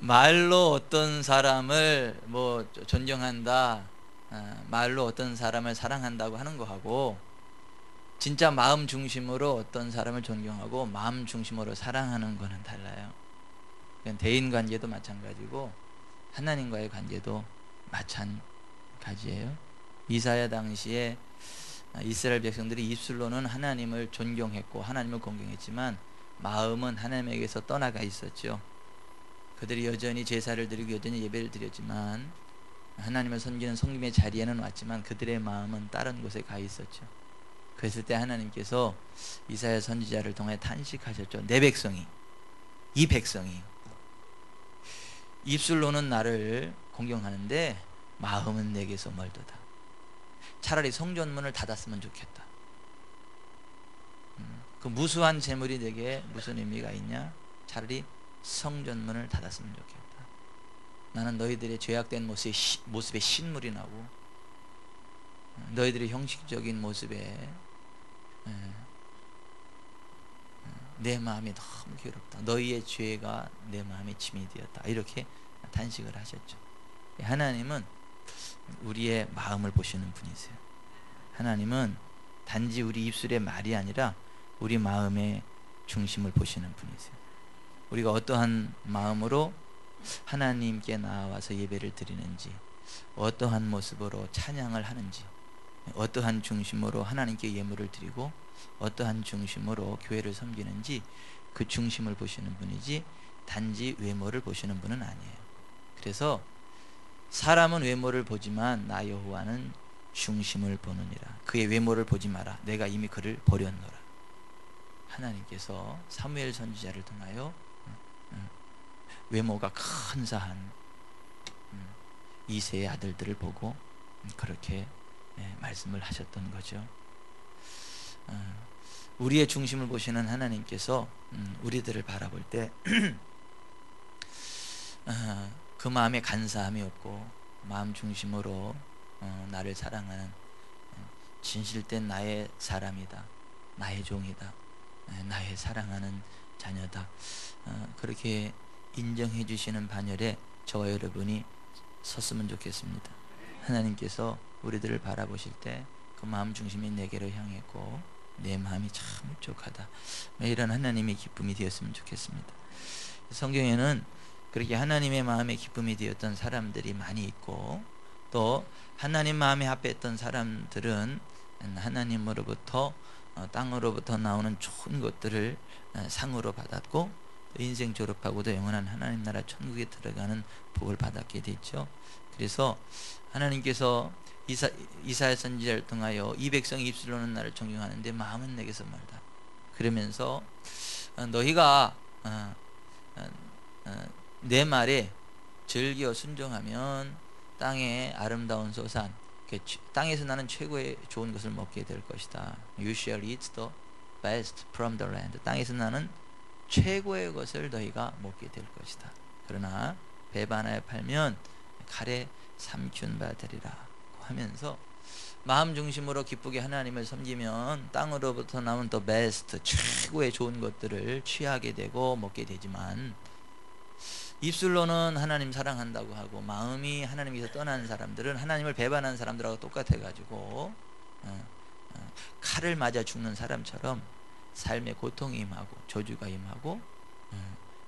말로 어떤 사람을 뭐 존경한다, 말로 어떤 사람을 사랑한다고 하는 거하고, 진짜 마음 중심으로 어떤 사람을 존경하고 마음 중심으로 사랑하는 거는 달라요. 그건 대인 관계도 마찬가지고 하나님과의 관계도 마찬가지예요. 이사야 당시에 이스라엘 백성들이 입술로는 하나님을 존경했고 하나님을 공경했지만 마음은 하나님에게서 떠나가 있었죠. 그들이 여전히 제사를 드리고 여전히 예배를 드렸지만, 하나님을 섬기는 성김의 자리에는 왔지만 그들의 마음은 다른 곳에 가 있었죠. 그랬을 때 하나님께서 이사야 선지자를 통해 탄식하셨죠. 내 백성이, 이 백성이 입술로는 나를 공경하는데 마음은 내게서 멀도다. 차라리 성전문을 닫았으면 좋겠다. 그 무수한 재물이 내게 무슨 의미가 있냐? 차라리 성전문을 닫았으면 좋겠다. 나는 너희들의 죄악된 모습에 신물이 나고 너희들의 형식적인 모습에 내 마음이 너무 괴롭다. 너희의 죄가 내 마음에 짐이 되었다. 이렇게 탄식을 하셨죠. 하나님은 우리의 마음을 보시는 분이세요. 하나님은 단지 우리 입술의 말이 아니라 우리 마음의 중심을 보시는 분이세요. 우리가 어떠한 마음으로 하나님께 나와서 예배를 드리는지, 어떠한 모습으로 찬양을 하는지, 어떠한 중심으로 하나님께 예물을 드리고 어떠한 중심으로 교회를 섬기는지, 그 중심을 보시는 분이지 단지 외모를 보시는 분은 아니에요. 그래서 사람은 외모를 보지만 나 여호와는 중심을 보느니라. 그의 외모를 보지 마라. 내가 이미 그를 버렸노라. 하나님께서 사무엘 선지자를 통하여 외모가 근사한 이새의 아들들을 보고 그렇게 말씀을 하셨던 거죠. 우리의 중심을 보시는 하나님께서 우리들을 바라볼 때 그 마음에 간사함이 없고 마음 중심으로 나를 사랑하는 진실된 나의 사람이다, 나의 종이다, 나의 사랑하는 자녀다, 그렇게 인정해 주시는 반열에 저와 여러분이 섰으면 좋겠습니다. 하나님께서 우리들을 바라보실 때 그 마음 중심이 내게로 향했고 내 마음이 참 흡족하다, 이런 하나님의 기쁨이 되었으면 좋겠습니다. 성경에는 그렇게 하나님의 마음의 기쁨이 되었던 사람들이 많이 있고, 또 하나님 마음에 합했던 사람들은 하나님으로부터 땅으로부터 나오는 좋은 것들을 상으로 받았고, 인생 졸업하고도 영원한 하나님 나라 천국에 들어가는 복을 받았게 됐죠. 그래서 하나님께서 이사야 선지자를 통하여 이 백성이 입술로는 나를 존경하는데 마음은 내게서 멀다. 그러면서 너희가 내 말에 즐겨 순종하면 땅의 아름다운 소산, 땅에서 나는 최고의 좋은 것을 먹게 될 것이다. You shall eat the best from the land. 땅에서 나는 최고의 것을 너희가 먹게 될 것이다. 그러나 배반하여 팔면 칼에 삼키운 바 되리라 하면서, 마음 중심으로 기쁘게 하나님을 섬기면 땅으로부터 나온 the best, 최고의 좋은 것들을 취하게 되고 먹게 되지만, 입술로는 하나님 사랑한다고 하고 마음이 하나님에서 떠난 사람들은 하나님을 배반한 사람들하고 똑같아가지고 칼을 맞아 죽는 사람처럼 삶의 고통이 임하고 저주가 임하고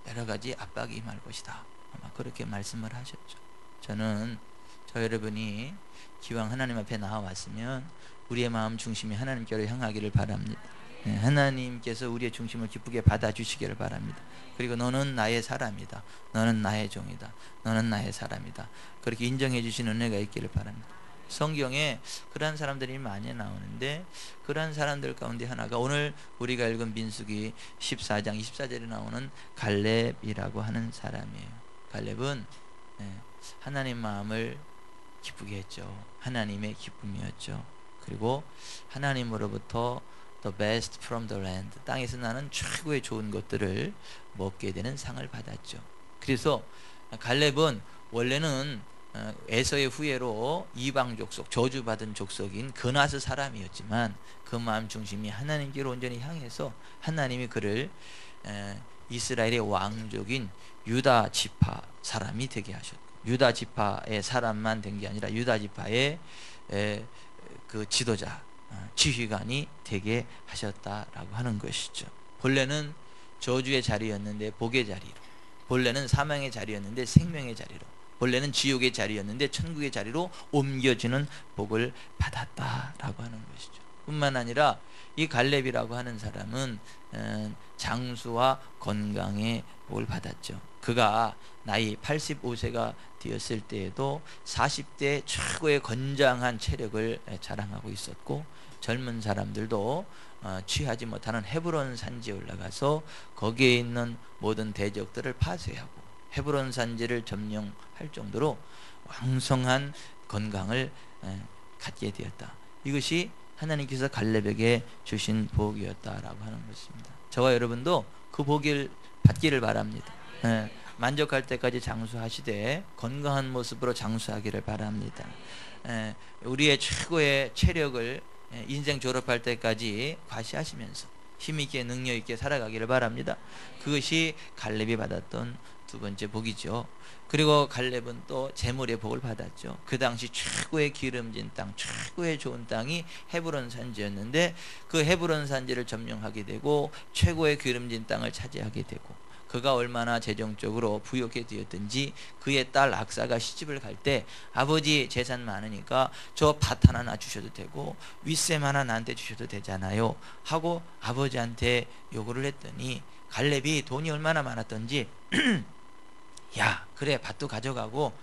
여러 가지 압박이 임할 것이다, 아마 그렇게 말씀을 하셨죠. 저는 저 여러분이 기왕 하나님 앞에 나와왔으면 우리의 마음 중심이 하나님께로 향하기를 바랍니다. 하나님께서 우리의 중심을 기쁘게 받아주시기를 바랍니다. 그리고 너는 나의 사람이다, 너는 나의 종이다, 너는 나의 사람이다, 그렇게 인정해 주시는 은혜가 있기를 바랍니다. 성경에 그러한 사람들이 많이 나오는데, 그러한 사람들 가운데 하나가 오늘 우리가 읽은 민수기 14장 24절에 나오는 갈렙이라고 하는 사람이에요. 갈렙은 하나님 마음을 기쁘게 했죠. 하나님의 기쁨이었죠. 그리고 하나님으로부터 the best from the land, 땅에서 나는 최고의 좋은 것들을 먹게 되는 상을 받았죠. 그래서 갈렙은 원래는 에서의 후예로 이방 족속, 저주받은 족속인 그나스 사람이었지만 그 마음 중심이 하나님께로 온전히 향해서 하나님이 그를 이스라엘의 왕족인 유다 지파 사람이 되게 하셨고, 유다 지파의 사람만 된 게 아니라 유다 지파의 그 지도자, 지휘관이 되게 하셨다라고 하는 것이죠. 본래는 저주의 자리였는데 복의 자리로, 본래는 사망의 자리였는데 생명의 자리로, 본래는 지옥의 자리였는데 천국의 자리로 옮겨지는 복을 받았다라고 하는 것이죠. 뿐만 아니라 이 갈렙이라고 하는 사람은 장수와 건강의 복을 받았죠. 그가 나이 85세가 되었을 때에도 40대 최고의 건장한 체력을 자랑하고 있었고, 젊은 사람들도 취하지 못하는 헤브론 산지에 올라가서 거기에 있는 모든 대적들을 파쇄하고 헤브론 산지를 점령할 정도로 왕성한 건강을 갖게 되었다. 이것이 하나님께서 갈렙에게 주신 복이었다라고 하는 것입니다. 저와 여러분도 그 복을 받기를 바랍니다. 만족할 때까지 장수하시되 건강한 모습으로 장수하기를 바랍니다. 우리의 최고의 체력을 인생 졸업할 때까지 과시하시면서 힘있게 능력있게 살아가기를 바랍니다. 그것이 갈렙이 받았던 두 번째 복이죠. 그리고 갈렙은 또 재물의 복을 받았죠. 그 당시 최고의 기름진 땅, 최고의 좋은 땅이 헤브론 산지였는데 그 헤브론 산지를 점령하게 되고 최고의 기름진 땅을 차지하게 되고, 그가 얼마나 재정적으로 부유하게 되었든지 그의 딸 악사가 시집을 갈 때 아버지 재산 많으니까 저 밭 하나 주셔도 되고 윗셈 하나 나한테 주셔도 되잖아요 하고 아버지한테 요구를 했더니, 갈렙이 돈이 얼마나 많았던지 야 그래 밭도 가져가고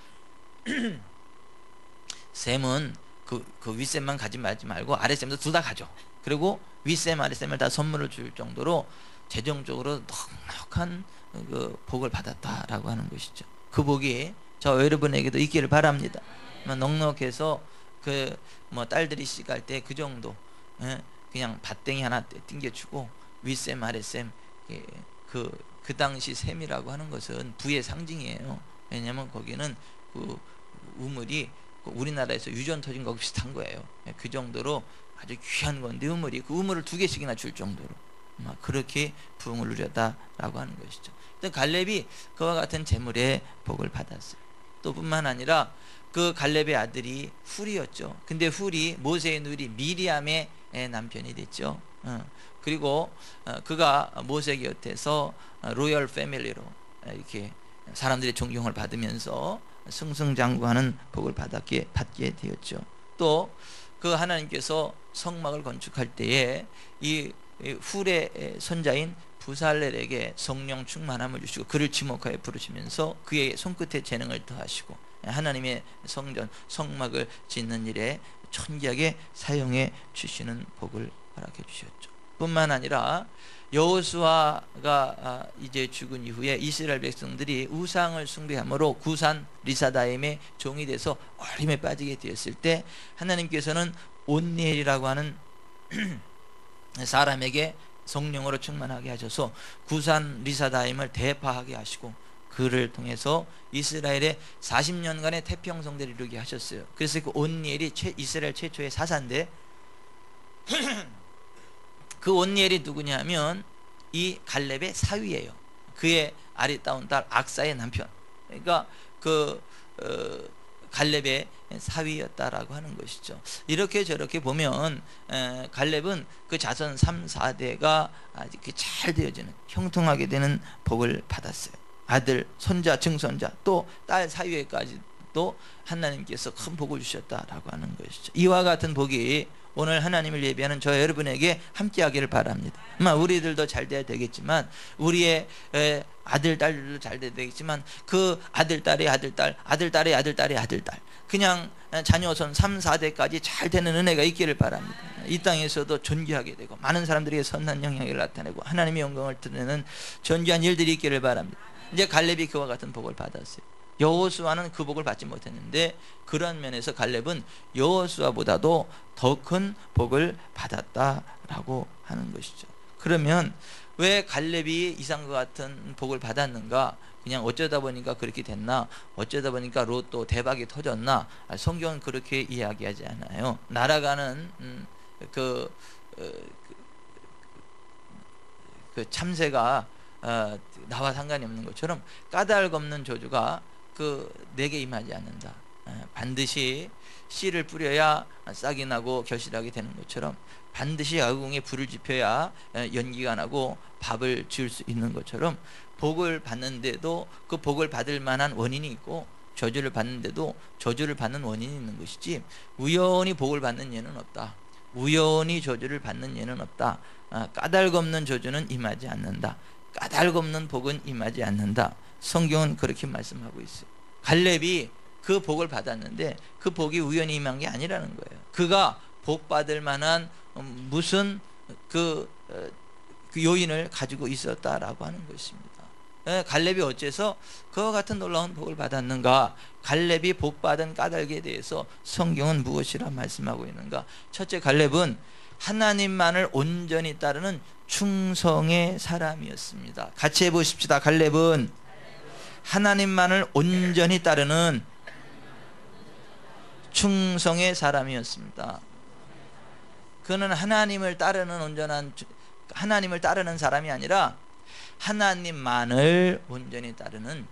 셈은 그 윗셈만 가지 말고 아랫셈도 둘 다 가져. 그리고 윗셈 아랫셈을 다 선물을 줄 정도로 재정적으로 넉넉한 그 복을 받았다라고 하는 것이죠. 그 복이 저 여러분에게도 있기를 바랍니다. 넉넉해서 그 뭐 딸들이 시집갈 때 그 정도 그냥 밭땡이 하나 띵겨주고 윗셈 아랫셈, 그 당시 셈이라고 하는 것은 부의 상징이에요. 왜냐하면 거기는 그 우물이 우리나라에서 유전 터진 거 비슷한 거예요. 그 정도로 아주 귀한 건데 우물이 그 우물을 2개씩이나 줄 정도로 막 그렇게 부흥을 누렸다라고 하는 것이죠. 갈렙이 그와 같은 재물의 복을 받았어요. 또 뿐만 아니라 그 갈렙의 아들이 훌이었죠. 근데 훌이 모세의 누이 미리암의 남편이 됐죠. 그리고 그가 모세 곁에서 로열 패밀리로 이렇게 사람들의 존경을 받으면서 승승장구하는 복을 받게 되었죠. 또 그 하나님께서 성막을 건축할 때에 이 훌의 손자인 부살렐에게 성령 충만함을 주시고 그를 지목하여 부르시면서 그의 손끝에 재능을 더하시고 하나님의 성전 성막을 짓는 일에 천기하게 사용해 주시는 복을 허락해 주셨죠. 뿐만 아니라 여호수아가 이제 죽은 이후에 이스라엘 백성들이 우상을 숭배함으로 구산 리사다임의 종이 돼서 어림에 빠지게 되었을 때 하나님께서는 온니엘이라고 하는 사람에게 성령으로 충만하게 하셔서 구산 리사다임을 대파하게 하시고 그를 통해서 이스라엘의 40년간의 태평성대를 이루게 하셨어요. 그래서 그 온니엘이 이스라엘 최초의 사사인데 그 온니엘이 누구냐 하면 이 갈렙의 사위예요. 그의 아리따운 딸 악사의 남편. 그러니까 갈렙의 사위였다라고 하는 것이죠. 이렇게 저렇게 보면 갈렙은 그 자손 3, 4대가 아주 잘 되어지는 형통하게 되는 복을 받았어요. 아들, 손자, 증손자 또 딸 사위에까지도 하나님께서 큰 복을 주셨다라고 하는 것이죠. 이와 같은 복이 오늘 하나님을 예배하는 저 여러분에게 함께하기를 바랍니다. 우리들도 잘 돼야 되겠지만 우리의 아들, 딸들도 잘 돼야 되겠지만 그 아들, 딸의 아들, 딸, 아들, 딸의 아들, 딸의 아들, 딸 그냥 자녀손 3, 4대까지 잘 되는 은혜가 있기를 바랍니다. 이 땅에서도 존귀하게 되고 많은 사람들에게 선한 영향을 나타내고 하나님의 영광을 드러내는 존귀한 일들이 있기를 바랍니다. 이제 갈렙이 그와 같은 복을 받았어요. 여호수아는 그 복을 받지 못했는데 그런 면에서 갈렙은 여호수아보다도 더 큰 복을 받았다라고 하는 것이죠. 그러면 왜 갈렙이 이상과 같은 복을 받았는가? 그냥 어쩌다 보니까 그렇게 됐나? 어쩌다 보니까 로또 대박이 터졌나? 성경은 그렇게 이야기하지 않아요. 날아가는 그 참새가 나와 상관이 없는 것처럼 까닭 없는 저주가 내게 임하지 않는다. 반드시 씨를 뿌려야 싹이 나고 결실하게 되는 것처럼 반드시 아궁에 불을 지펴야 연기가 나고 밥을 지을 수 있는 것처럼 복을 받는데도 그 복을 받을 만한 원인이 있고 저주를 받는데도 저주를 받는 원인이 있는 것이지 우연히 복을 받는 예는 없다. 우연히 저주를 받는 예는 없다. 까닭 없는 저주는 임하지 않는다. 까닭 없는 복은 임하지 않는다. 성경은 그렇게 말씀하고 있어요. 갈렙이 그 복을 받았는데 그 복이 우연히 임한 게 아니라는 거예요. 그가 복 받을 만한 무슨 그 요인을 가지고 있었다라고 하는 것입니다. 갈렙이 어째서 그와 같은 놀라운 복을 받았는가? 갈렙이 복 받은 까닭에 대해서 성경은 무엇이라 말씀하고 있는가? 첫째, 갈렙은 하나님만을 온전히 따르는 충성의 사람이었습니다. 같이 해보십시다. 갈렙은 하나님만을 온전히 따르는 충성의 사람이었습니다. 그는 하나님을 따르는 사람이 아니라 하나님만을 온전히 따르는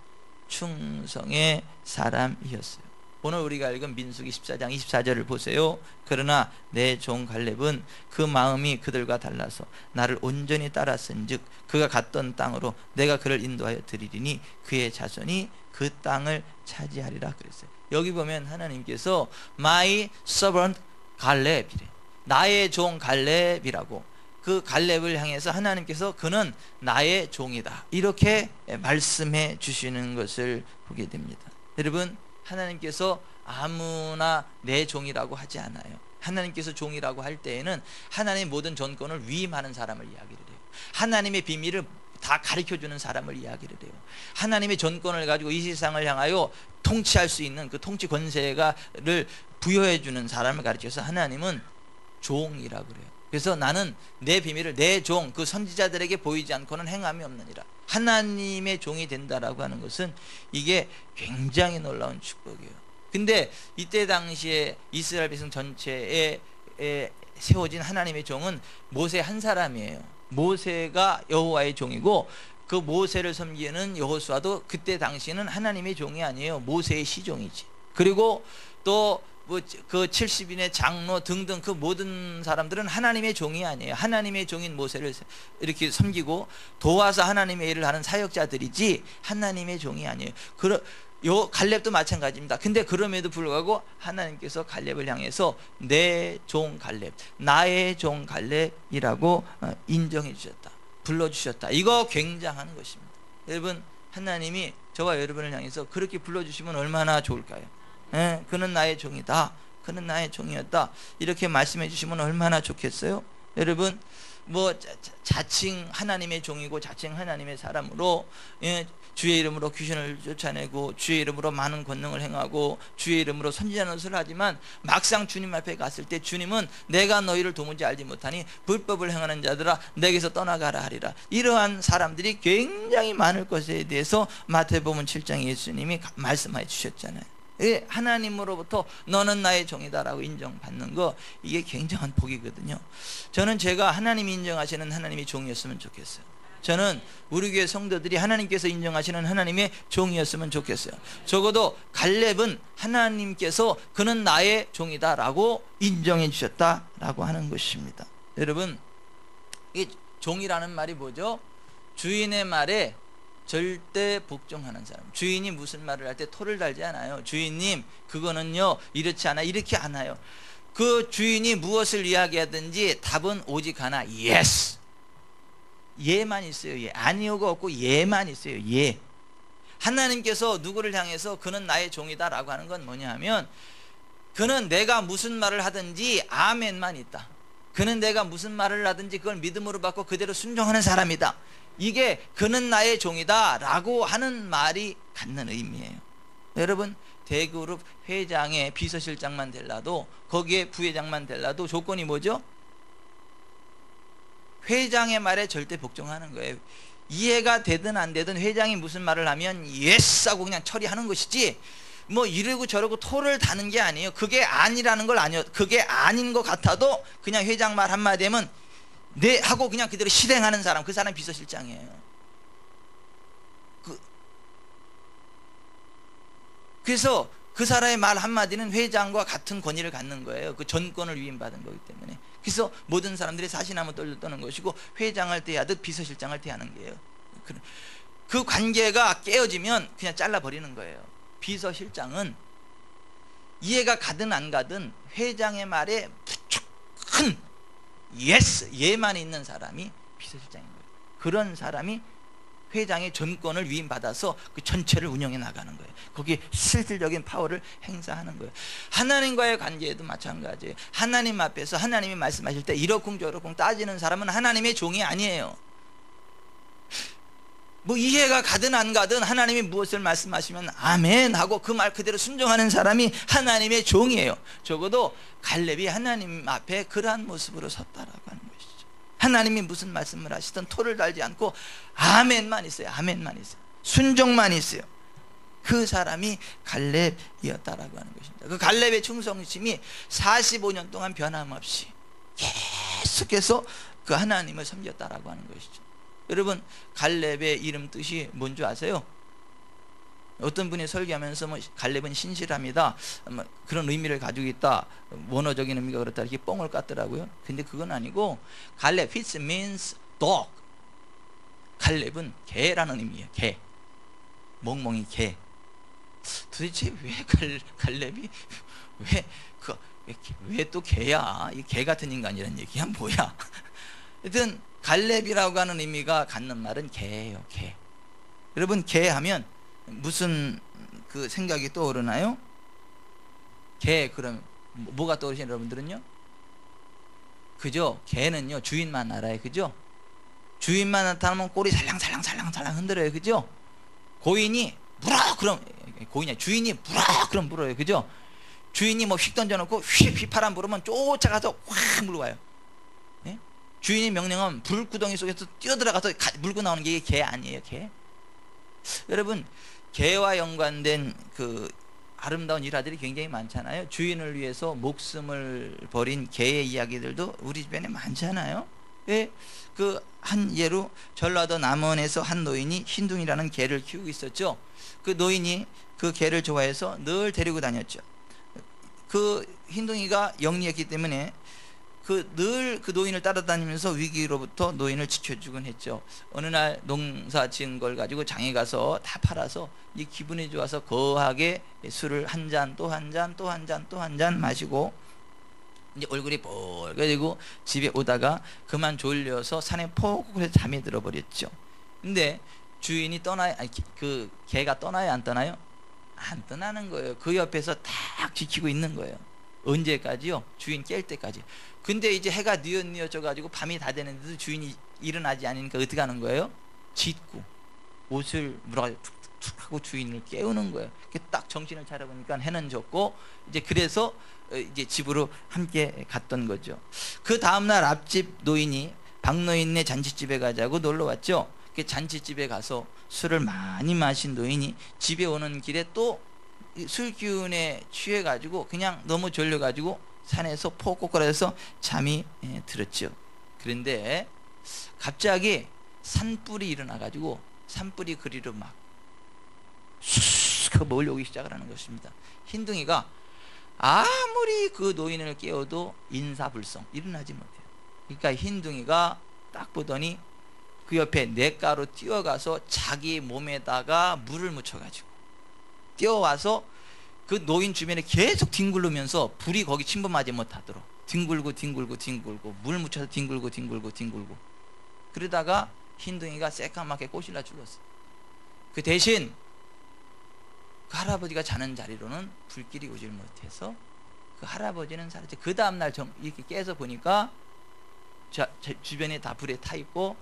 충성의 사람이었어요. 오늘 우리가 읽은 민수기 14장 24절을 보세요. 그러나 내 종 갈렙은 그 마음이 그들과 달라서 나를 온전히 따랐은즉 그가 갔던 땅으로 내가 그를 인도하여 드리리니 그의 자손이 그 땅을 차지하리라 그랬어요. 여기 보면 하나님께서 My servant 갈렙이래. 나의 종 갈렙이라고. 그 갈렙을 향해서 하나님께서 그는 나의 종이다 이렇게 말씀해 주시는 것을 보게 됩니다. 여러분, 하나님께서 아무나 내 종이라고 하지 않아요. 하나님께서 종이라고 할 때에는 하나님의 모든 전권을 위임하는 사람을 이야기를 해요. 하나님의 비밀을 다 가르쳐주는 사람을 이야기를 해요. 하나님의 전권을 가지고 이 세상을 향하여 통치할 수 있는 그 통치 권세를 부여해 주는 사람을 가르쳐서 하나님은 종이라고 그래요. 그래서 나는 내 비밀을 내 종 그 선지자들에게 보이지 않고는 행함이 없느니라. 하나님의 종이 된다라고 하는 것은 이게 굉장히 놀라운 축복이에요. 근데 이때 당시에 이스라엘 백성 전체에 세워진 하나님의 종은 모세 한 사람이에요. 모세가 여호와의 종이고 그 모세를 섬기는 여호수아도 그때 당시는 하나님의 종이 아니에요. 모세의 시종이지. 그리고 또 그 70인의 장로 등등 그 모든 사람들은 하나님의 종이 아니에요. 하나님의 종인 모세를 이렇게 섬기고 도와서 하나님의 일을 하는 사역자들이지 하나님의 종이 아니에요. 요 갈렙도 마찬가지입니다. 근데 그럼에도 불구하고 하나님께서 갈렙을 향해서 내 종 갈렙, 나의 종 갈렙이라고 인정해 주셨다, 불러주셨다. 이거 굉장한 것입니다. 여러분, 하나님이 저와 여러분을 향해서 그렇게 불러주시면 얼마나 좋을까요? 그는 나의 종이다, 그는 나의 종이었다 이렇게 말씀해 주시면 얼마나 좋겠어요? 여러분, 자칭 하나님의 종이고 자칭 하나님의 사람으로 주의 이름으로 귀신을 쫓아내고 주의 이름으로 많은 권능을 행하고 주의 이름으로 선지자 노릇을 하지만 막상 주님 앞에 갔을 때 주님은 내가 너희를 도무지 알지 못하니 불법을 행하는 자들아 내게서 떠나가라 하리라. 이러한 사람들이 굉장히 많을 것에 대해서 마태복음 7장 예수님이 말씀해 주셨잖아요. 하나님으로부터 너는 나의 종이다라고 인정받는 거, 이게 굉장한 복이거든요. 저는 제가 하나님이 인정하시는 하나님의 종이었으면 좋겠어요. 저는 우리 교회 성도들이 하나님께서 인정하시는 하나님의 종이었으면 좋겠어요. 적어도 갈렙은 하나님께서 그는 나의 종이다라고 인정해 주셨다라고 하는 것입니다. 여러분, 이 종이라는 말이 뭐죠? 주인의 말에 절대 복종하는 사람. 주인이 무슨 말을 할 때 토를 달지 않아요. 주인님 그거는요 이렇지 않아, 이렇게 안 해요. 그 주인이 무엇을 이야기하든지 답은 오직 하나, yes. 예만 있어요. 예. 아니오가 없고 예만 있어요. 예. 하나님께서 누구를 향해서 그는 나의 종이다 라고 하는 건 뭐냐 하면, 그는 내가 무슨 말을 하든지 아멘만 있다. 그는 내가 무슨 말을 하든지 그걸 믿음으로 받고 그대로 순종하는 사람이다. 이게 그는 나의 종이다 라고 하는 말이 갖는 의미예요. 여러분, 대그룹 회장의 비서실장만 될라도, 거기에 부회장만 될라도 조건이 뭐죠? 회장의 말에 절대 복종하는 거예요. 이해가 되든 안 되든 회장이 무슨 말을 하면 예스 하고 그냥 처리하는 것이지, 이러고 저러고 토를 다는 게 아니에요. 그게 아니라는 걸 아니요. 그게 아닌 것 같아도 그냥 회장 말 한마디 하면 네 하고 그냥 그대로 실행하는 사람, 그 사람이 비서실장이에요. 그래서 그 사람의 말 한마디는 회장과 같은 권위를 갖는 거예요. 그 전권을 위임받은 거기 때문에. 그래서 모든 사람들이 사시나무 떠는 것이고, 회장을 대하듯 비서실장을 대하는 거예요. 그 관계가 깨어지면 그냥 잘라버리는 거예요. 비서실장은 이해가 가든 안 가든 회장의 말에 무척 예스, 예만 있는 사람이 비서실장인 거예요. 그런 사람이 회장의 전권을 위임받아서 그 전체를 운영해 나가는 거예요. 거기에 실질적인 파워를 행사하는 거예요. 하나님과의 관계에도 마찬가지예요. 하나님 앞에서 하나님이 말씀하실 때 이러쿵저러쿵 따지는 사람은 하나님의 종이 아니에요. 뭐 이해가 가든 안 가든 하나님이 무엇을 말씀하시면 아멘 하고 그 말 그대로 순종하는 사람이 하나님의 종이에요. 적어도 갈렙이 하나님 앞에 그러한 모습으로 섰다라고 하는 것이죠. 하나님이 무슨 말씀을 하시든 토를 달지 않고 아멘만 있어요. 아멘만 있어요. 순종만 있어요. 그 사람이 갈렙이었다라고 하는 것입니다. 그 갈렙의 충성심이 45년 동안 변함없이 계속해서 그 하나님을 섬겼다라고 하는 것이죠. 여러분, 갈렙의 이름 뜻이 뭔지 아세요? 어떤 분이 설교하면서 뭐 갈렙은 신실합니다, 뭐 그런 의미를 가지고 있다, 원어적인 의미가 그렇다 이렇게 뻥을 깠더라고요. 근데 그건 아니고, 갈렙 it means dog. 갈렙은 개라는 의미예요. 개, 멍멍이 개. 도대체 왜 갈렙이 왜 또 개야? 이 개 같은 인간이란 얘기야 뭐야? 하여튼 갈렙이라고 하는 의미가 갖는 말은 개예요. 개. 여러분, 개 하면 무슨 그 생각이 떠오르나요? 개, 그럼 뭐가 떠오르시나요, 여러분들은요? 그죠? 개는요 주인만 알아요. 그죠? 주인만 나타나면 꼬리 살랑살랑 흔들어요. 그죠? 고인이 물어 그럼, 고인이 주인이 물어 그럼 물어요. 그죠? 주인이 뭐 휙 던져놓고 휘파람 불으면 쫓아가서 확 물고 와요. 예? 주인이 명령하면 불구덩이 속에서 뛰어들어가서 물고 나오는 게 개 아니에요. 개. 여러분, 개와 연관된 그 아름다운 일화들이 굉장히 많잖아요. 주인을 위해서 목숨을 버린 개의 이야기들도 우리 주변에 많잖아요. 왜? 그 한 예로 전라도 남원에서 한 노인이 흰둥이라는 개를 키우고 있었죠. 그 노인이 그 개를 좋아해서 늘 데리고 다녔죠. 그 흰둥이가 영리했기 때문에 늘 그 노인을 따라다니면서 위기로부터 노인을 지켜주곤 했죠. 어느 날 농사 지은 걸 가지고 장에 가서 다 팔아서 이 기분이 좋아서 거하게 술을 한 잔 또 한 잔 또 한 잔 또 한 잔 마시고 이제 얼굴이 뻘개지고 집에 오다가 그만 졸려서 산에 폭 해서 잠이 들어버렸죠. 근데 주인이 떠나야, 아니 그 개가 떠나야 안 떠나요? 안 떠나는 거예요. 그 옆에서 딱 지키고 있는 거예요. 언제까지요? 주인 깰 때까지. 근데 이제 해가 뉘어져 가지고 밤이 다 되는데도 주인이 일어나지 않으니까 어떻게 하는 거예요? 짖고 옷을 물어가지고 툭툭 하고 주인을 깨우는 거예요. 딱 정신을 차려보니까 해는 졌고, 이제 그래서 이제 집으로 함께 갔던 거죠. 그 다음날 앞집 노인이 박노인네 잔치집에 가자고 놀러 왔죠. 그 잔치집에 가서 술을 많이 마신 노인이 집에 오는 길에 또 술 기운에 취해 가지고 그냥 너무 졸려 가지고 산에서 폭 꼬꾸라져서 잠이 들었죠. 그런데 갑자기 산불이 일어나 가지고 산불이 그리로 막 쑥 몰려오기 시작을 하는 것입니다. 흰둥이가 아무리 그 노인을 깨워도 인사불성, 일어나지 못해요. 그러니까 흰둥이가 딱 보더니 그 옆에 냇가로 뛰어가서 자기 몸에다가 물을 묻혀가지고 뛰어와서 그 노인 주변에 계속 뒹굴면서 불이 거기 침범하지 못하도록 뒹굴고 물 묻혀서 뒹굴고 그러다가 흰둥이가 새까맣게 꼬실라 죽었어. 그 대신 그 할아버지가 자는 자리로는 불길이 오질 못해서 그 할아버지는 살았지. 그 다음날 이렇게 깨서 보니까 주변에 다 불에 타 있고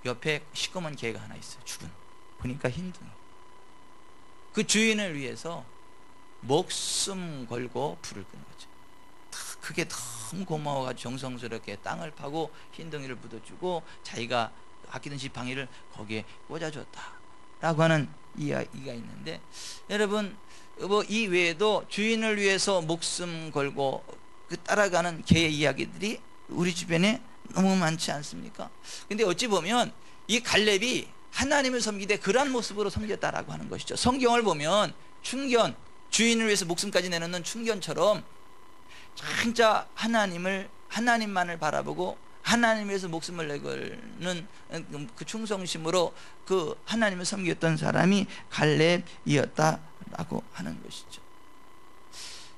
옆에 시꺼먼 개가 하나 있어요. 죽은. 보니까 흰둥이. 그 주인을 위해서 목숨 걸고 불을 끈 거죠. 그게 너무 고마워가지고 정성스럽게 땅을 파고 흰둥이를 묻어주고 자기가 아끼던 지팡이를 거기에 꽂아줬다라고 하는 이야기가 있는데, 여러분 뭐 이 외에도 주인을 위해서 목숨 걸고 그 따라가는 개의 이야기들이 우리 주변에 너무 많지 않습니까? 근데 어찌 보면 이 갈렙이 하나님을 섬기되 그러한 모습으로 섬겼다라고 하는 것이죠. 성경을 보면 충견, 주인을 위해서 목숨까지 내놓는 충견처럼 진짜 하나님만을 바라보고 하나님 위해서 목숨을 내걸는 그 충성심으로 그 하나님을 섬겼던 사람이 갈렙이었다라고 하는 것이죠.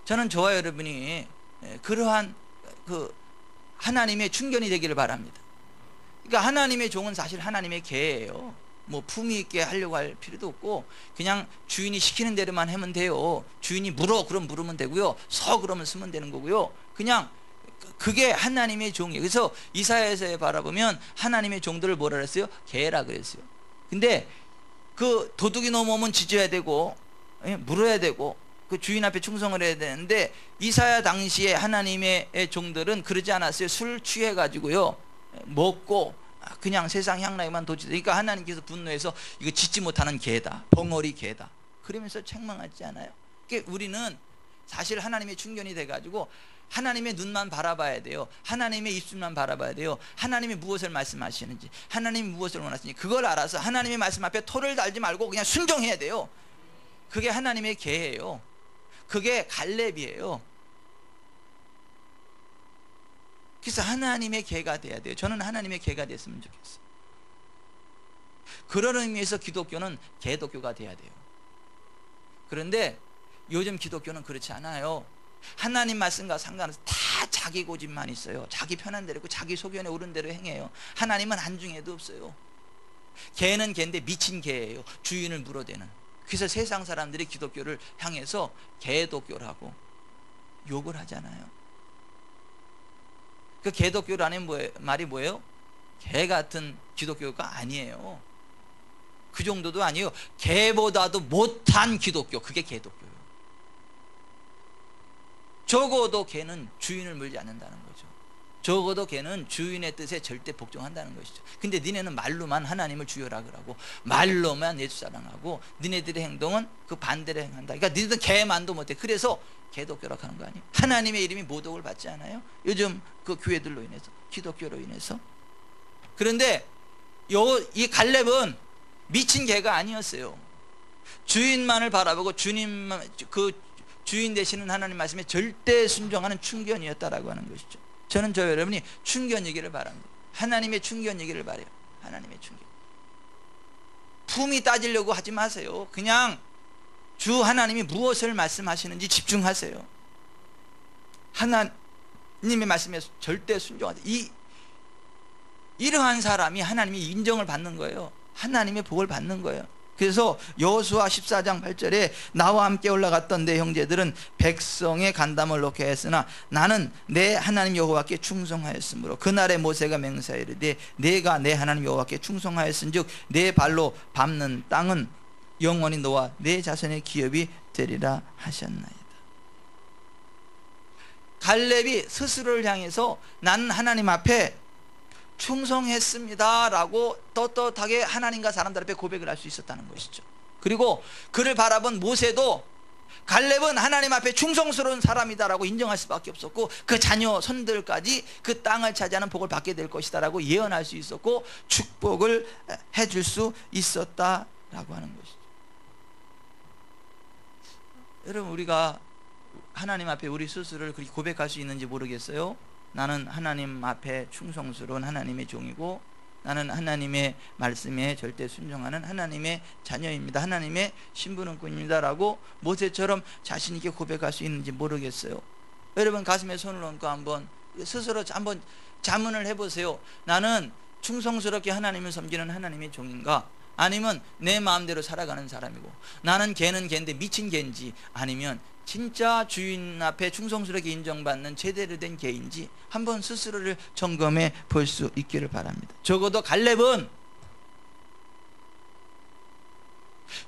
저는 저와 여러분이 그러한 그 하나님의 충견이 되기를 바랍니다. 그러니까 하나님의 종은 사실 하나님의 개예요. 뭐 품위 있게 하려고 할 필요도 없고 그냥 주인이 시키는 대로만 하면 돼요. 주인이 물어 그럼 물으면 되고요. 서 그러면 쓰면 되는 거고요. 그냥 그게 하나님의 종이에요. 그래서 이사야서에 바라보면 하나님의 종들을 뭐라 그랬어요? 개라 그랬어요. 근데 그 도둑이 넘어오면 짖어야 되고 물어야 되고 그 주인 앞에 충성을 해야 되는데 이사야 당시에 하나님의 종들은 그러지 않았어요. 술 취해 가지고요 먹고 그냥 세상 향락에만 도취되니까 하나님께서 분노해서 이거 짖지 못하는 개다, 벙어리 개다 그러면서 책망하지 않아요? 그러니까 우리는 사실 하나님의 충견이 돼가지고 하나님의 눈만 바라봐야 돼요. 하나님의 입술만 바라봐야 돼요. 하나님이 무엇을 말씀하시는지, 하나님이 무엇을 원하시는지 그걸 알아서 하나님의 말씀 앞에 토를 달지 말고 그냥 순종해야 돼요. 그게 하나님의 계예요. 그게 갈렙이에요. 그래서 하나님의 개가 돼야 돼요. 저는 하나님의 개가 됐으면 좋겠어요. 그런 의미에서 기독교는 개독교가 돼야 돼요. 그런데 요즘 기독교는 그렇지 않아요. 하나님 말씀과 상관없이 다 자기 고집만 있어요. 자기 편한 대로 있고 자기 소견에 오른 대로 행해요. 하나님은 한중에도 없어요. 개는 개인데 미친 개예요. 주인을 물어대는. 그래서 세상 사람들이 기독교를 향해서 개독교라고 욕을 하잖아요. 그 개독교라는 말이 뭐예요? 개 같은 기독교가 아니에요. 그 정도도 아니에요. 개보다도 못한 기독교, 그게 개독교예요. 적어도 개는 주인을 물지 않는다는 거죠. 적어도 개는 주인의 뜻에 절대 복종한다는 것이죠. 근데 니네는 말로만 하나님을 주여라 그러고 말로만 예수 사랑하고 니네들의 행동은 그 반대로 행한다. 그러니까 니네들은 개만도 못해. 그래서 개독교라고 하는 거 아니에요? 하나님의 이름이 모독을 받지 않아요? 요즘 그 교회들로 인해서, 기독교로 인해서. 그런데 이 갈렙은 미친 개가 아니었어요. 주인만을 바라보고 주인 되시는 하나님 말씀에 절대 순종하는 충견이었다라고 하는 것이죠. 저는 저 여러분이 충견이기를 바랍니다. 하나님의 충견이기를 바라요. 하나님의 충견. 품이 따지려고 하지 마세요. 그냥 주 하나님이 무엇을 말씀하시는지 집중하세요. 하나님의 말씀에 절대 순종하세요. 이러한 사람이 하나님의 인정을 받는 거예요. 하나님의 복을 받는 거예요. 그래서 여호수아 14장 8절에 나와 함께 올라갔던 내 형제들은 백성의 간담을 놓게 했으나 나는 내 하나님 여호와께 충성하였으므로 그날에 모세가 맹세하이르되 내가 내 하나님 여호와께 충성하였은즉 내 발로 밟는 땅은 영원히 너와 내 자손의 기업이 되리라 하셨나이다. 갈렙이 스스로를 향해서 나는 하나님 앞에 충성했습니다 라고 떳떳하게 하나님과 사람들 앞에 고백을 할 수 있었다는 것이죠. 그리고 그를 바라본 모세도 갈렙은 하나님 앞에 충성스러운 사람이다 라고 인정할 수밖에 없었고 그 자녀 손들까지 그 땅을 차지하는 복을 받게 될 것이다 라고 예언할 수 있었고 축복을 해줄 수 있었다라고 하는 것이죠. 여러분, 우리가 하나님 앞에 우리 스스로를 그렇게 고백할 수 있는지 모르겠어요. 나는 하나님 앞에 충성스러운 하나님의 종이고 나는 하나님의 말씀에 절대 순종하는 하나님의 자녀입니다. 하나님의 신분은꾼입니다 라고 모세처럼 자신 있게 고백할 수 있는지 모르겠어요. 여러분, 가슴에 손을 얹고 한번 스스로 한번 자문을 해보세요. 나는 충성스럽게 하나님을 섬기는 하나님의 종인가? 아니면 내 마음대로 살아가는 사람이고 나는 개는 개인데 미친 개인지 아니면 진짜 주인 앞에 충성스럽게 인정받는 제대로 된 개인지 한번 스스로를 점검해 볼 수 있기를 바랍니다. 적어도 갈렙은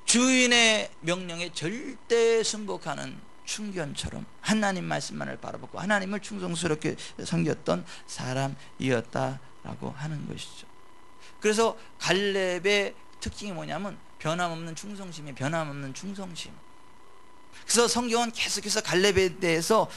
주인의 명령에 절대 순복하는 충견처럼 하나님 말씀만을 바라보고 하나님을 충성스럽게 섬겼던 사람이었다라고 하는 것이죠. 그래서 갈렙의 특징이 뭐냐면 변함없는 충성심이에요. 변함없는 충성심. 그래서 성경은 계속해서 갈렙에 대해서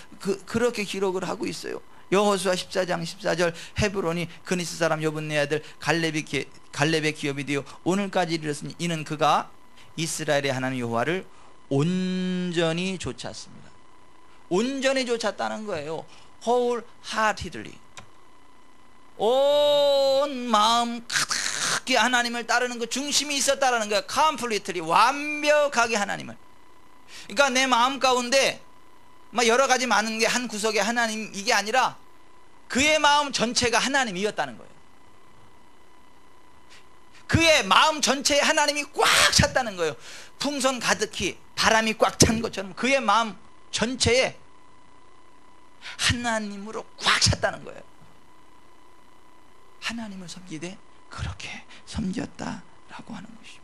그렇게 기록을 하고 있어요. 여호수아 14장 14절 헤브론이 그니스 사람 여분네 아들 갈렙의 기업이 되어 오늘까지 이르렀으니 이는 그가 이스라엘의 하나님 여호와를 온전히 좇았습니다. 온전히 좇았다는 거예요. wholeheartedly, 온 마음 가득히 하나님을 따르는 그 중심이 있었다라는 거예요. completely, 완벽하게 하나님을. 그러니까 내 마음 가운데 막 여러 가지 많은 게 한 구석에 하나님, 이게 아니라 그의 마음 전체가 하나님이었다는 거예요. 그의 마음 전체에 하나님이 꽉 찼다는 거예요. 풍선 가득히 바람이 꽉 찬 것처럼 그의 마음 전체에 하나님으로 꽉 찼다는 거예요. 하나님을 섬기되 그렇게 섬겼다라고 하는 것입니다.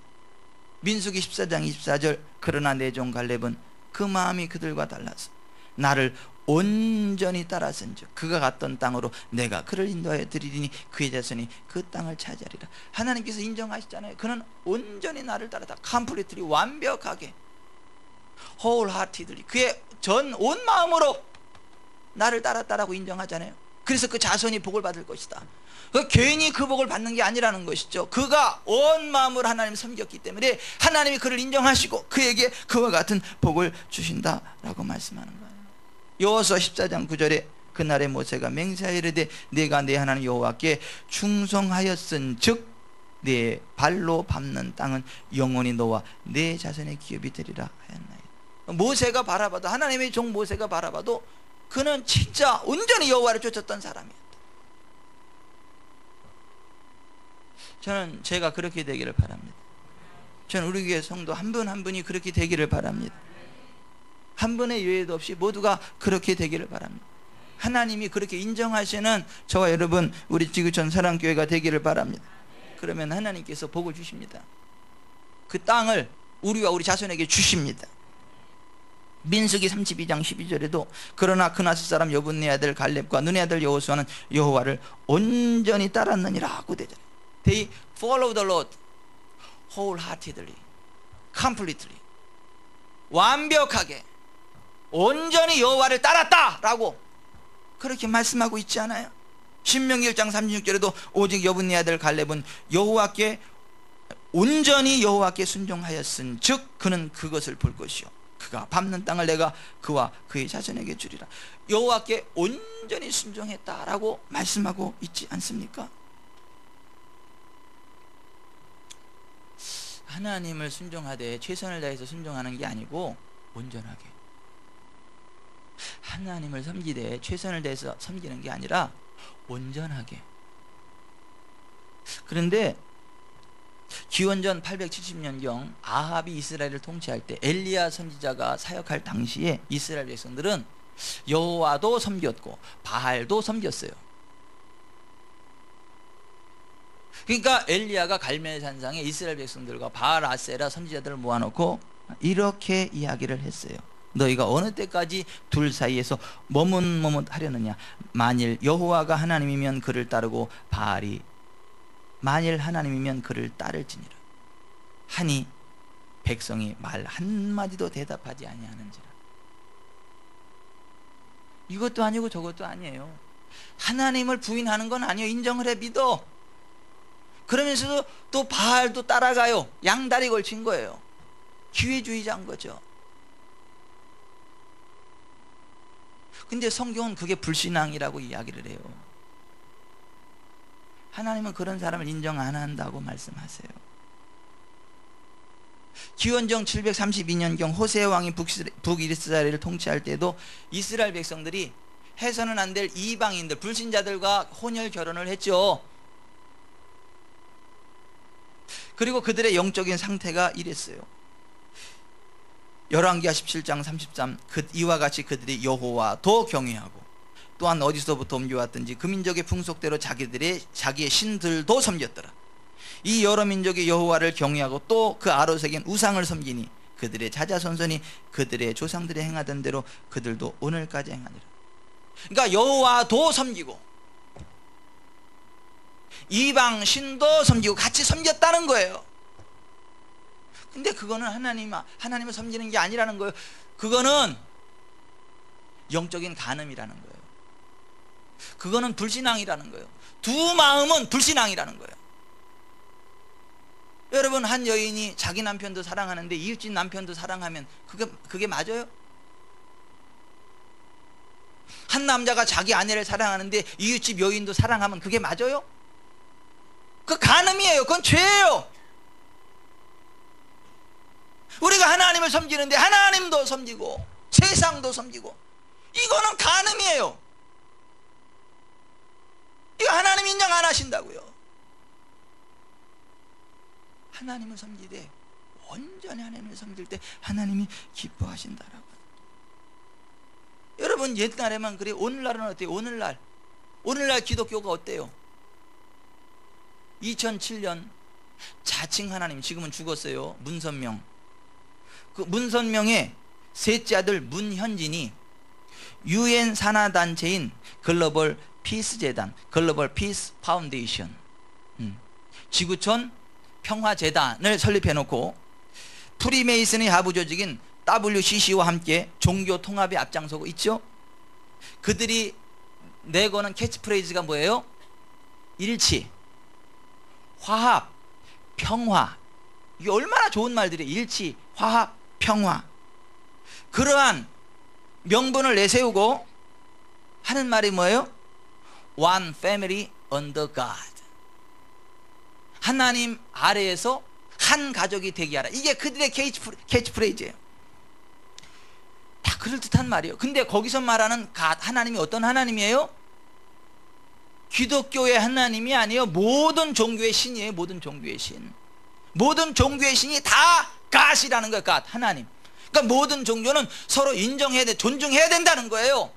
민수기 14장 24절, 그러나 내 종 갈렙은 그 마음이 그들과 달라서 나를 온전히 따랐은즉 그가 갔던 땅으로 내가 그를 인도하여 드리리니 그의 자손이 그 땅을 차지하리라. 하나님께서 인정하시잖아요. 그는 온전히 나를 따랐다. completely, 완벽하게, wholeheartedly, 그의 전 온 마음으로 나를 따랐다라고 인정하잖아요. 그래서 그 자손이 복을 받을 것이다. 괜히 그 복을 받는 게 아니라는 것이죠. 그가 온 마음으로 하나님을 섬겼기 때문에 하나님이 그를 인정하시고 그에게 그와 같은 복을 주신다라고 말씀하는 거예요. 여호수아 14장 9절에 그날에 모세가 맹세하여 이르되 내가 내 하나님 여호와께 충성하였은즉 내 발로 밟는 땅은 영원히 너와 내 자손의 기업이 되리라 하였나이다. 모세가 바라봐도, 하나님의 종 모세가 바라봐도 그는 진짜 온전히 여호와를 쫓았던 사람이었다. 저는 제가 그렇게 되기를 바랍니다. 저는 우리 교회 성도 한 분 한 분이 그렇게 되기를 바랍니다. 한 분의 예외도 없이 모두가 그렇게 되기를 바랍니다. 하나님이 그렇게 인정하시는 저와 여러분, 우리 지구촌 사랑교회가 되기를 바랍니다. 그러면 하나님께서 복을 주십니다. 그 땅을 우리와 우리 자손에게 주십니다. 민수기 32장 12절에도 그러나 그나스 사람 여분네 아들 갈렙과 눈의 아들 여호수아는 여호와를 온전히 따랐느니라 하고 되잖아요. They followed the Lord wholeheartedly, completely, 완벽하게 온전히 여호와를 따랐다라고 그렇게 말씀하고 있지 않아요? 신명기 1장 36절에도 오직 여분네 아들 갈렙은 여호와께 온전히 여호와께 순종하였은즉 그는 그것을 볼 것이요 그가 밟는 땅을 내가 그와 그의 자손에게 주리라. 여호와께 온전히 순종했다라고 말씀하고 있지 않습니까? 하나님을 순종하되 최선을 다해서 순종하는 게 아니고 온전하게, 하나님을 섬기되 최선을 다해서 섬기는 게 아니라 온전하게. 그런데 기원전 870년경 아합이 이스라엘을 통치할 때 엘리야 선지자가 사역할 당시에 이스라엘 백성들은 여호와도 섬겼고 바알도 섬겼어요. 그러니까 엘리야가 갈멜산상에 이스라엘 백성들과 바알 아세라 선지자들을 모아놓고 이렇게 이야기를 했어요. 너희가 어느 때까지 둘 사이에서 머뭇머뭇하려느냐. 만일 여호와가 하나님이면 그를 따르고 바알이 만일 하나님이면 그를 따를지니라 하니 백성이 말 한마디도 대답하지 아니하는지라. 이것도 아니고 저것도 아니에요. 하나님을 부인하는 건 아니에요. 인정을 해, 믿어. 그러면서도 또 바알도 따라가요. 양다리 걸친 거예요. 기회주의자인 거죠. 근데 성경은 그게 불신앙이라고 이야기를 해요. 하나님은 그런 사람을 인정 안 한다고 말씀하세요. 기원전 732년경 호세 왕이 북이스라엘을 통치할 때도 이스라엘 백성들이 해서는 안 될 이방인들, 불신자들과 혼혈 결혼을 했죠. 그리고 그들의 영적인 상태가 이랬어요. 열왕기하 17장 33, 이와 같이 그들이 여호와도 경외하고 또한 어디서부터 옮겨왔든지 그 민족의 풍속대로 자기의 신들도 섬겼더라. 이 여러 민족이 여호와를 경외하고 또 그 아로 새긴 우상을 섬기니 그들의 자자손손이 그들의 조상들이 행하던 대로 그들도 오늘까지 행하니라. 그러니까 여호와도 섬기고 이방 신도 섬기고 같이 섬겼다는 거예요. 근데 그거는 하나님을 섬기는 게 아니라는 거예요. 그거는 영적인 간음이라는 거예요. 그거는 불신앙이라는 거예요. 두 마음은 불신앙이라는 거예요. 여러분, 여러분, 한 여인이 자기 남편도 사랑하는데 이웃집 남편도 사랑하면 그게 맞아요? 한 남자가 자기 아내를 사랑하는데 이웃집 여인도 사랑하면 그게 맞아요? 그 간음이에요. 그건 죄예요. 우리가 하나님을 섬기는데 하나님도 섬기고 세상도 섬기고, 이거는 간음이에요. 이거 하나님 인정 안 하신다고요. 하나님을 섬기되 온전히 하나님을 섬길 때 하나님이 기뻐하신다라고. 여러분, 옛날에만 그래. 오늘날은 어때요? 오늘날 기독교가 어때요? 2007년 자칭 하나님, 지금은 죽었어요, 문선명. 그 문선명의 셋째 아들 문현진이 UN 산하단체인 글로벌 피스 재단, 글로벌 피스 파운데이션, 지구촌 평화재단을 설립해 놓고 프리메이슨의 하부 조직인 WCC와 함께 종교 통합에 앞장서고 있죠. 그들이 내거는 캐치프레이즈가 뭐예요? 일치, 화합, 평화. 이게 얼마나 좋은 말들이에요. 일치, 화합, 평화. 그러한 명분을 내세우고 하는 말이 뭐예요? One family under God. 하나님 아래에서 한 가족이 되게 하라. 이게 그들의 캐치프레이즈예요. 다 그럴듯한 말이에요. 근데 거기서 말하는 하나님이 어떤 하나님이에요? 기독교의 하나님이 아니에요. 모든 종교의 신이에요. 모든 종교의 신. 모든 종교의 신이 다 God이라는 거예요. God, 하나님. 그러니까 모든 종교는 서로 인정해야 돼, 존중해야 된다는 거예요.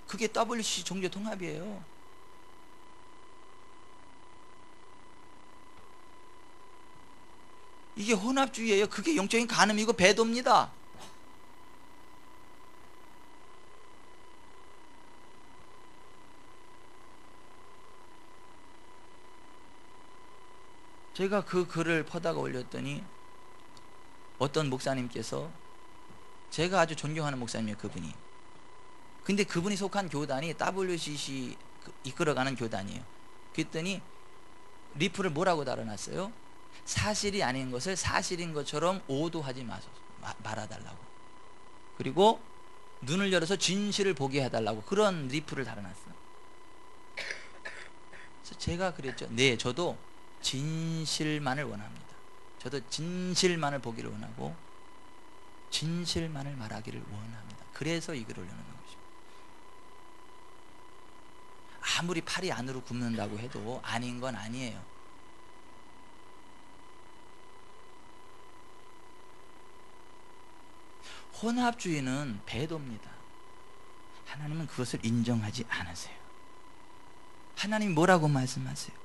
그게 WCC 종교 통합이에요. 이게 혼합주의예요. 그게 영적인 간음이고 배도입니다. 제가 그 글을 퍼다가 올렸더니 어떤 목사님께서, 제가 아주 존경하는 목사님이에요, 그분이. 근데 그분이 속한 교단이 WCC 이끌어가는 교단이에요. 그랬더니 리플을 뭐라고 달아놨어요? 사실이 아닌 것을 사실인 것처럼 오도하지 말아달라고. 그리고 눈을 열어서 진실을 보게 해달라고, 그런 리플을 달아놨어요. 그래서 제가 그랬죠. 네, 저도 진실만을 원합니다. 저도 진실만을 보기를 원하고 진실만을 말하기를 원합니다. 그래서 이 글을 올려놓는 것입니다. 아무리 팔이 안으로 굽는다고 해도 아닌 건 아니에요. 혼합주의는 배도입니다. 하나님은 그것을 인정하지 않으세요. 하나님이 뭐라고 말씀하세요?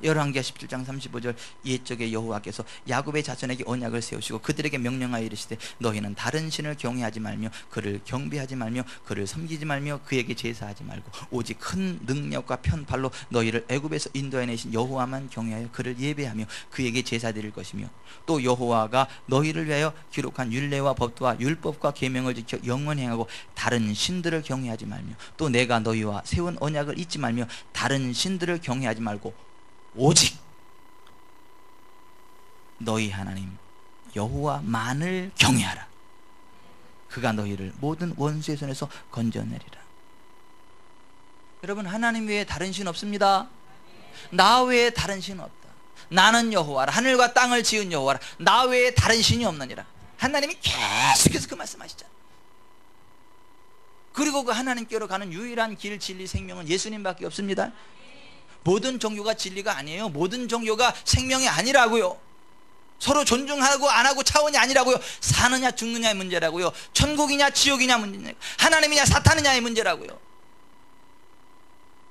열왕기하 17장 35절, 옛적에 여호와께서 야곱의 자손에게 언약을 세우시고 그들에게 명령하여 이르시되 너희는 다른 신을 경외하지 말며 그를 경배하지 말며 그를 섬기지 말며 그에게 제사하지 말고 오직 큰 능력과 편팔로 너희를 애굽에서 인도해 내신 여호와만 경외하여 그를 예배하며 그에게 제사 드릴 것이며, 또 여호와가 너희를 위하여 기록한 율례와 법도와 율법과 계명을 지켜 영원히 행하고 다른 신들을 경외하지 말며, 또 내가 너희와 세운 언약을 잊지 말며 다른 신들을 경외하지 말고 오직 너희 하나님 여호와만을 경외하라. 그가 너희를 모든 원수의 손에서 건져내리라. 여러분, 하나님 외에 다른 신 없습니다. 나 외에 다른 신 없다. 나는 여호와라. 하늘과 땅을 지은 여호와라. 나 외에 다른 신이 없느니라. 하나님이 계속해서 그 말씀하시잖아요. 그리고 그 하나님께로 가는 유일한 길, 진리, 생명은 예수님밖에 없습니다. 모든 종교가 진리가 아니에요. 모든 종교가 생명이 아니라고요. 서로 존중하고 안 하고 차원이 아니라고요. 사느냐 죽느냐의 문제라고요. 천국이냐 지옥이냐 문제냐, 하나님이냐 사탄이냐의 문제라고요.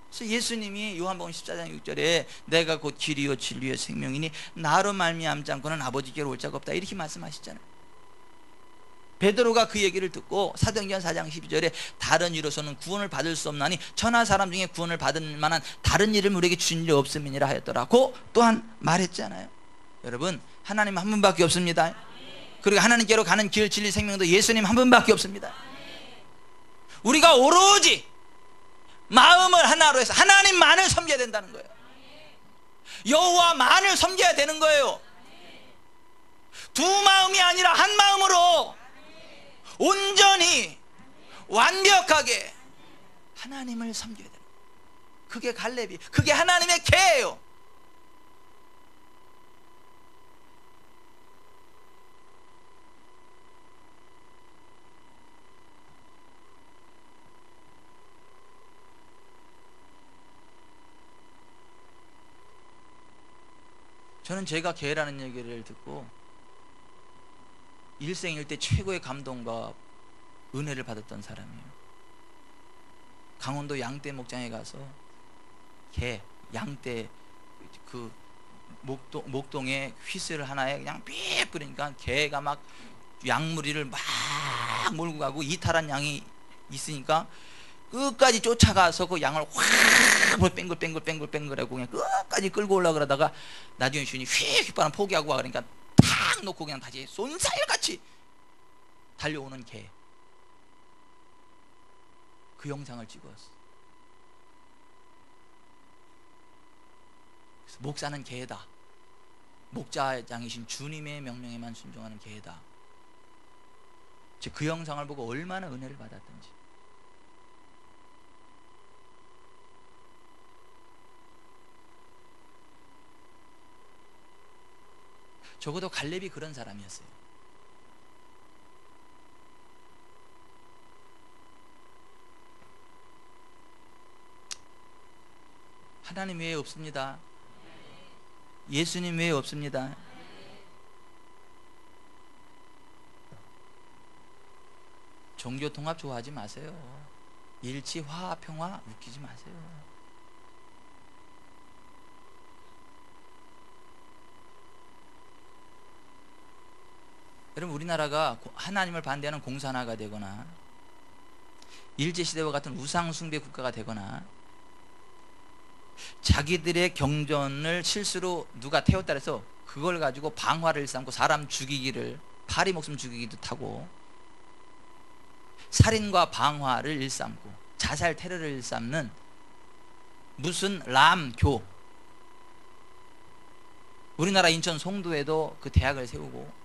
그래서 예수님이 요한복음 14장 6절에 내가 곧 길이요 진리요 생명이니 나로 말미암지 않고는 아버지께로 올 자가 없다, 이렇게 말씀하시잖아요. 베드로가 그 얘기를 듣고 사도행전 4장 12절에 다른 이로서는 구원을 받을 수 없나니 천하 사람 중에 구원을 받을 만한 다른 이름을 우리에게 주신 일이 없음이니라 하였더라고 또한 말했잖아요. 여러분, 하나님 한 분밖에 없습니다. 그리고 하나님께로 가는 길, 진리, 생명도 예수님 한 분밖에 없습니다. 우리가 오로지 마음을 하나로 해서 하나님만을 섬겨야 된다는 거예요. 여호와만을 섬겨야 되는 거예요. 두 마음이 아니라 한 마음으로 온전히 완벽하게 하나님을 섬겨야 돼요. 그게 갈렙이, 그게 하나님의 계예요. 저는 제가 계라는 얘기를 듣고 일생일대 최고의 감동과 은혜를 받았던 사람이에요. 강원도 양떼 목장에 가서 개, 양떼 그 목동에 휘슬 하나에 그냥 삐 뿌리니까 개가 막 양무리를 막 몰고 가고 이탈한 양이 있으니까 끝까지 쫓아가서 그 양을 확 뺑글뺑글하고 그냥 끝까지 끌고 올라 그러다가 나중에 주인이 휙 포기하고 와 그러니까 탁 놓고 그냥 다시 쏜살같이 달려오는 개. 그 영상을 찍었어. 그래서 목사는 개다. 목자장이신 주님의 명령에만 순종하는 개다. 그 영상을 보고 얼마나 은혜를 받았던지. 적어도 갈렙이 그런 사람이었어요. 하나님 외에 없습니다. 예수님 외에 없습니다. 종교 통합 좋아하지 마세요. 일치, 화합, 평화 웃기지 마세요. 여러분, 우리나라가 하나님을 반대하는 공산화가 되거나 일제시대와 같은 우상숭배 국가가 되거나 자기들의 경전을 실수로 누가 태웠다 해서 그걸 가지고 방화를 일삼고 사람 죽이기를, 파리 목숨 죽이기도 타고 살인과 방화를 일삼고 자살 테러를 일삼는 무슨 람교, 우리나라 인천 송도에도 그 대학을 세우고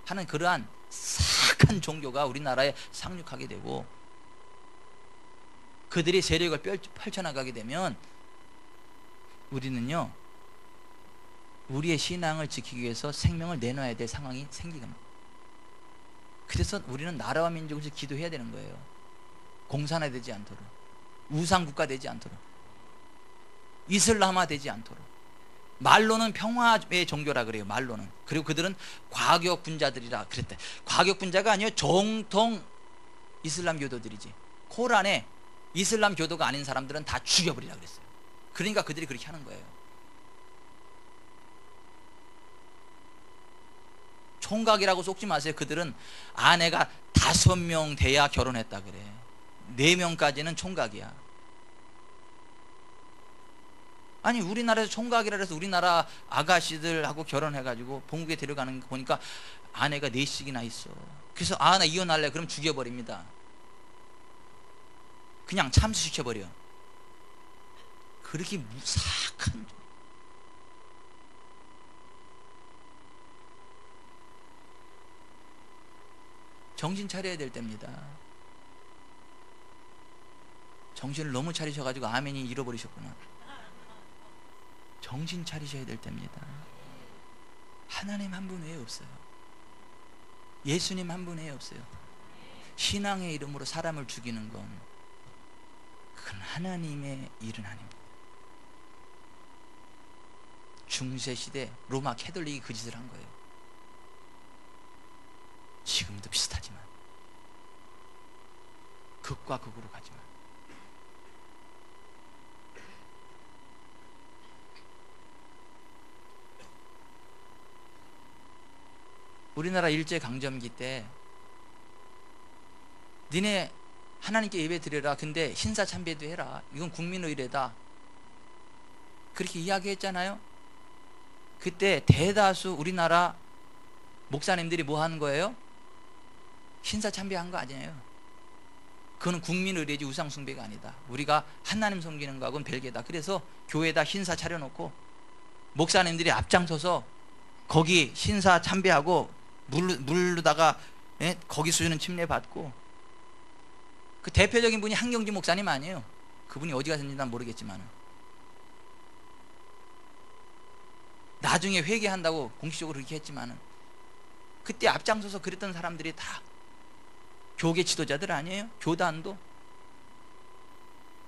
하는 그러한 사악한 종교가 우리나라에 상륙하게 되고 그들이 세력을 펼쳐나가게 되면 우리는요, 우리의 신앙을 지키기 위해서 생명을 내놔야 될 상황이 생기는. 그래서 우리는 나라와 민족을 위해서 기도해야 되는 거예요. 공산화 되지 않도록, 우상국가 되지 않도록, 이슬람화 되지 않도록. 말로는 평화의 종교라 그래요. 말로는. 그리고 그들은 과격 분자들이라 그랬대. 과격 분자가 아니요, 정통 이슬람 교도들이지. 코란에 이슬람 교도가 아닌 사람들은 다 죽여버리라 그랬어요. 그러니까 그들이 그렇게 하는 거예요. 총각이라고 속지 마세요. 그들은 아내가 5명 돼야 결혼했다 그래. 4명까지는 총각이야. 아니, 우리나라에서 총각이라 해서 우리나라 아가씨들하고 결혼해가지고 본국에 데려가는 거 보니까 아내가 4씩이나 있어. 그래서 나 이혼할래. 그럼 죽여버립니다. 그냥 참수시켜버려. 그렇게 무삭한. 정신 차려야 될 때입니다. 정신을 너무 차리셔가지고 아멘이 잃어버리셨구나. 정신 차리셔야 될 때입니다. 하나님 한 분 외에 없어요. 예수님 한 분 외에 없어요. 신앙의 이름으로 사람을 죽이는 건 그건 하나님의 일은 아닙니다. 중세시대 로마 캐톨릭이 그 짓을 한 거예요. 지금도 비슷하지만 극과 극으로 가지만 우리나라 일제강점기 때 니네 하나님께 예배 드려라. 근데 신사참배도 해라. 이건 국민의례다. 그렇게 이야기했잖아요. 그때 대다수 우리나라 목사님들이 뭐 하는 거예요? 신사참배한 거 아니에요. 그거는 국민의례지 우상숭배가 아니다. 우리가 하나님 섬기는 거하고는 별개다. 그래서 교회에다 신사 차려놓고 목사님들이 앞장서서 거기 신사 참배하고 물르다가 예? 거기 수준은 침례받고. 그 대표적인 분이 한경주 목사님 아니에요. 그분이 어디 가셨는지 난 모르겠지만 나중에 회개한다고 공식적으로 그렇게 했지만은 그때 앞장서서 그랬던 사람들이 다 교계 지도자들 아니에요? 교단도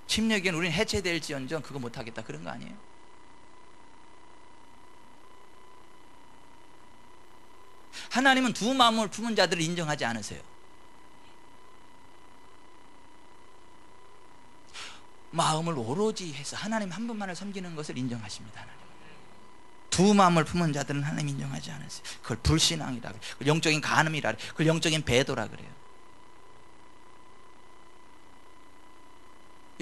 침례기엔 우리는 해체될지언정 그거 못하겠다 그런 거 아니에요? 하나님은 두 마음을 품은 자들을 인정하지 않으세요. 마음을 오로지 해서 하나님 한 분만을 섬기는 것을 인정하십니다. 하나님. 두 마음을 품은 자들은 하나님 인정하지 않으세요. 그걸 불신앙이라 그래요. 그걸 영적인 간음이라 그래요. 그걸 영적인 배도라 그래요.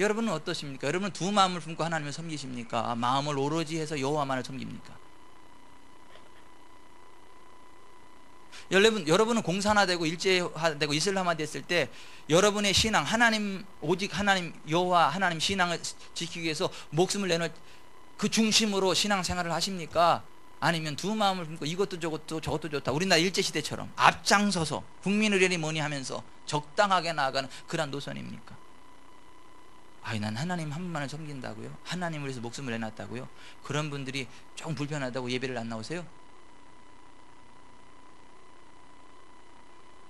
여러분은 어떠십니까? 여러분은 두 마음을 품고 하나님을 섬기십니까? 마음을 오로지 해서 여호와만을 섬깁니까? 여러분은 공산화되고 일제화되고 이슬람화 됐을 때 여러분의 신앙, 하나님 오직 하나님 여호와 하나님 신앙을 지키기 위해서 목숨을 내놓을 그 중심으로 신앙생활을 하십니까? 아니면 두 마음을 품고 이것도 저것도 좋다, 우리나라 일제시대처럼 앞장서서 국민을 이리 뭐니 하면서 적당하게 나아가는 그런 노선입니까? 아이, 난 하나님 한 분만을 섬긴다고요? 하나님을 위해서 목숨을 내놨다고요? 그런 분들이 조금 불편하다고 예배를 안 나오세요?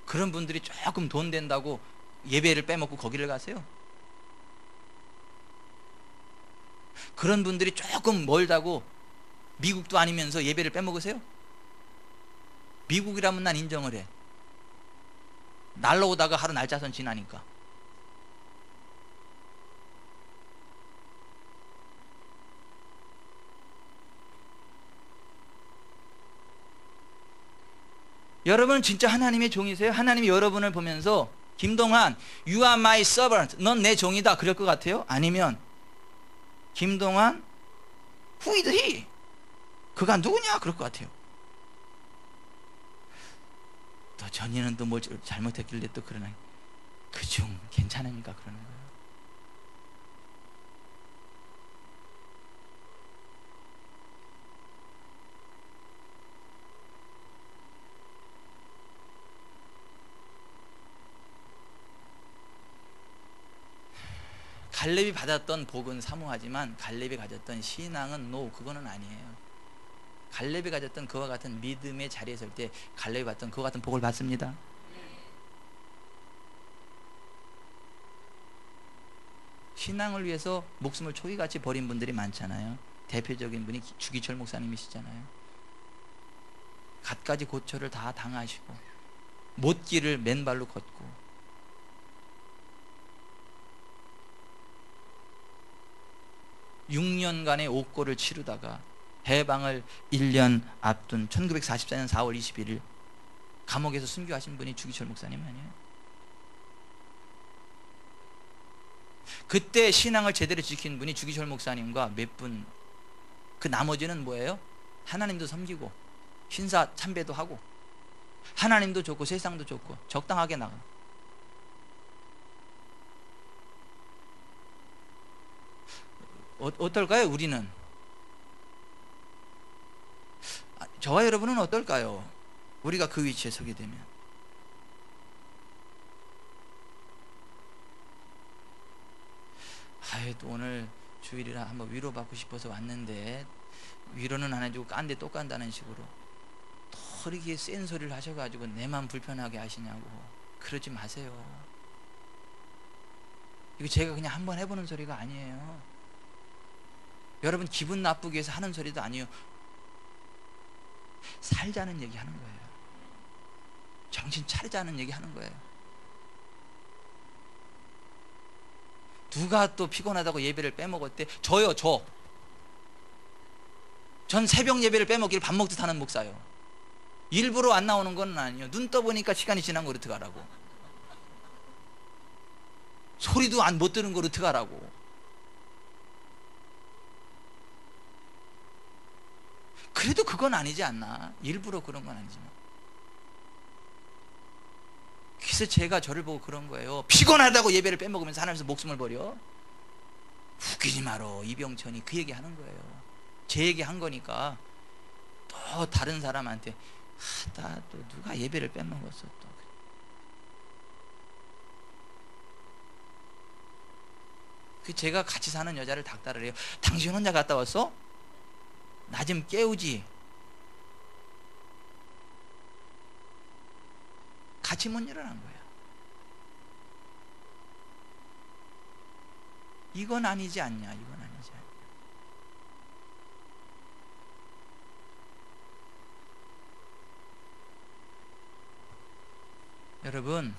그런 분들이 조금 돈 된다고 예배를 빼먹고 거기를 가세요? 그런 분들이 조금 멀다고 미국도 아니면서 예배를 빼먹으세요? 미국이라면 난 인정을 해. 날라오다가 하루 날짜선 지나니까. 여러분은 진짜 하나님의 종이세요? 하나님이 여러분을 보면서 김동환, you are my servant, 넌 내 종이다 그럴 것 같아요? 아니면 김동환, who is he? 그가 누구냐? 그럴 것 같아요. 또 전이는 또 뭘 잘못했길래 또 그러나 그중 괜찮으니까 그러는 거예요. 갈렙이 받았던 복은 사모하지만 갈렙이 가졌던 신앙은 그거는 아니에요. 갈렙이 가졌던 그와 같은 믿음의 자리에 설 때 갈렙이 받던 그와 같은 복을 받습니다. 신앙을 위해서 목숨을 초기같이 버린 분들이 많잖아요. 대표적인 분이 주기철 목사님이시잖아요. 갖가지 고초를 다 당하시고 못길을 맨발로 걷고 (6년간의) 옥고를 치르다가 해방을 1년 앞둔 1944년 4월 21일 감옥에서 순교하신 분이 주기철 목사님 아니에요? 그때 신앙을 제대로 지킨 분이 주기철 목사님과 몇 분, 그 나머지는 뭐예요? 하나님도 섬기고 신사 참배도 하고 하나님도 좋고 세상도 좋고 적당하게 나가. 어떨까요? 우리는, 저와 여러분은 어떨까요? 우리가 그 위치에 서게 되면. 또 오늘 주일이라 한번 위로받고 싶어서 왔는데 위로는 안 해주고 깐데 또 깐다는 식으로 또 이렇게 센 소리를 하셔가지고 내 마음 불편하게 하시냐고. 그러지 마세요. 이거 제가 그냥 한번 해보는 소리가 아니에요. 여러분 기분 나쁘게 해서 하는 소리도 아니에요. 살자는 얘기 하는 거예요. 정신 차리자는 얘기 하는 거예요. 누가 또 피곤하다고 예배를 빼먹었대? 저요. 전 새벽 예배를 빼먹기를 밥 먹듯 하는 목사요. 일부러 안 나오는 건 아니에요. 눈 떠보니까 시간이 지난 거 어떡하라고. 소리도 못 들은 거 어떡하라고. 그래도 그건 아니지 않나? 일부러 그런 건 아니지만. 그래서 제가 저를 보고 그런 거예요. 피곤하다고 예배를 빼먹으면서 하나님께서 목숨을 버려? 웃기지 마라. 이병천이 그 얘기 하는 거예요. 제 얘기 한 거니까 또 다른 사람한테 나 또 누가 예배를 빼먹었어 또. 그 제가 같이 사는 여자를 닥달을 해요. 당신 혼자 갔다 왔어? 나 좀 깨우지. 같이 못 일어난 거야. 이건 아니지 않냐? 이건 아니지 않냐? 여러분,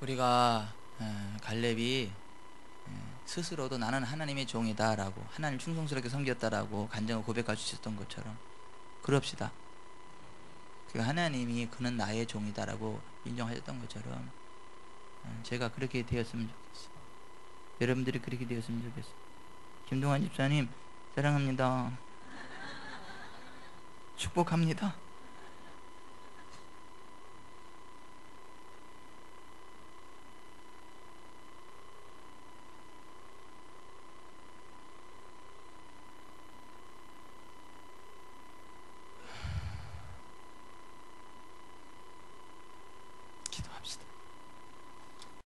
우리가 갈렙이 스스로도 나는 하나님의 종이다라고 하나님 충성스럽게 섬겼다라고 간증을 고백할 수 있었던 것처럼 그럽시다. 그 하나님이 그는 나의 종이다라고 인정하셨던 것처럼 제가 그렇게 되었으면 좋겠어요. 여러분들이 그렇게 되었으면 좋겠어요. 김동환 집사님 사랑합니다. 축복합니다.